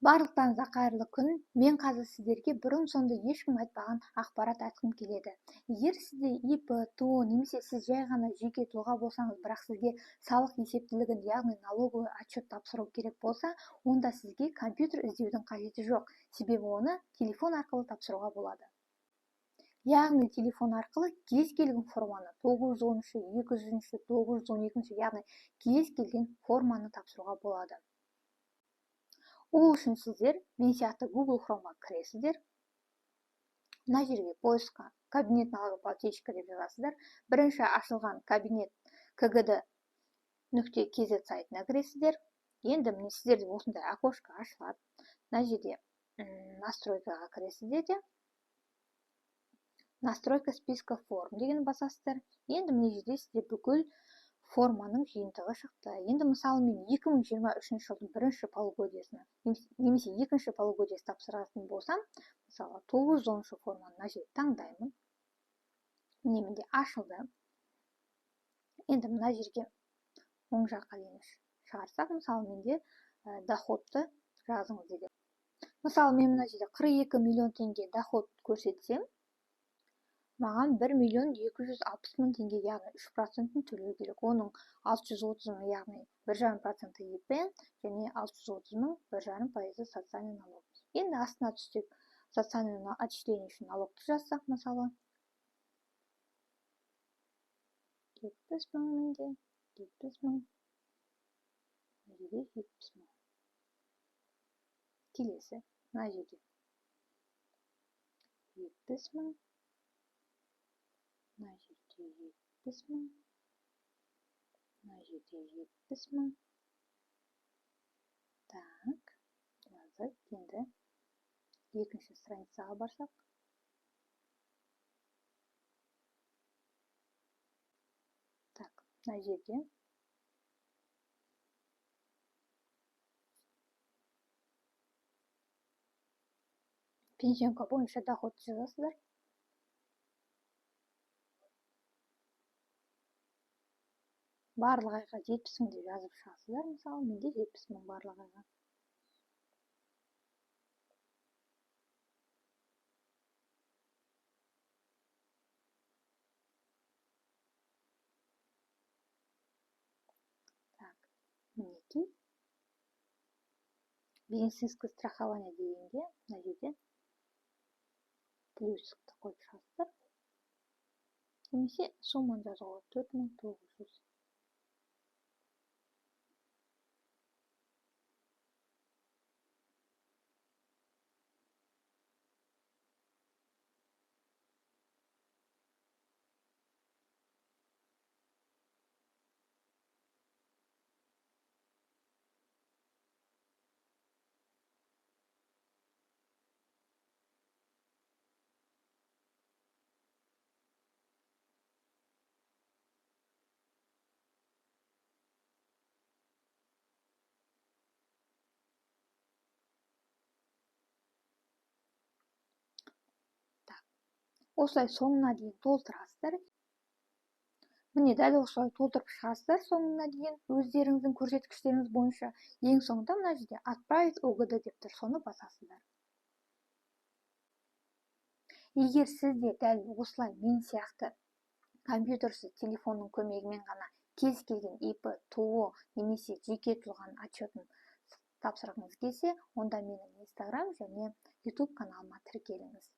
Барлықтарыңызға қайырлы күн. Мен қазір сіздерге бұрын-соңды ешкім айтпаған ақпарат айтқым келеді. Егер сізде ИП, ТО немесе сіз жай ғана жеке тұлға болсаңыз, бірақ сізге салық есептілігін, яғни налоговый отчет тапсыру керек болса, онда сізге компьютер іздеудің қажеті жоқ. Себебі оны телефон арқылы тапсыруға болады. Яғни телефон арқылы кез келген форманы 910-шы, 200-шы, 912-шы, яғни кез келген форманы тапсыруға болады. Ол үшін сіздер мен сияқты Google Chrome'a кіресіздер. Мына жерге поискқа кабинет налогоплательщика деп жазасыздар. Бірінші ашылған кабинет kgd.kz сайтына кіресіздер. Енді міне сіздерде осындай окошко ашылады. Мына жерде настройкаға кіресіздер де. Настройка списка форм деген басасыздар. Енді міне жерде сізде бүкіл форманың жиынтығы шықты. Енді мысалы мен 2023 жылдың бірінші полугодиясына немесе екінші полугодиясы тапсыратын болсам, мысалы 910-шы форманы мына жерде таңдаймын. Міне менде ашылды. Енді мына жерге оң жаққа дейін шығарсақ, мысалы менде доходты жазыңыз дейді. Мысалы мен мына жерде 42 миллион теңге доход көрсетсем, маған 1.260.000 теңге, яғни 3% төлеу керек. Оның 630.000, яғни 1,5% ИП және 630.000 1,5% социальный налог. Енді астына түссек, социальный отчисление үшін налогты жазсақ, мысалы 70.000 менде, 70.000, 70.000. Келесі, мына жерде 70.000. Мына жерде 70.000, мына жерде 70.000. Так, жазып, енді екінші страницаға барсақ. Так, мына жерде пенсионка бойынша доход жазасыздар. Барлық айға 70.000 деп жазып шығасыздар. Мысалы, менде 70.000 барлық айға. Так, мінекей. Медицинское страхование дегенде, мына жерде плюсикті қойып шығасыздар. Немесе сумманы жазуға 4.900. Осылай соңына дейін толтырасыздар. Міне дәл осылай толтырып шығасыздар соңына дейін өздеріңіздің көрсеткіштеріңіз бойынша. Ең соңында мына жерде отправить ОГД деп тұр, соны басасыздар. Егер сізде дәл осылай мен сияқты компьютерсіз телефонның көмегімен ғана кез келген ИП, ТО немесе жеке тұлғаның отчетін тапсырғыңыз келсе, онда менің Instagram және YouTube каналыма тіркеліңіз.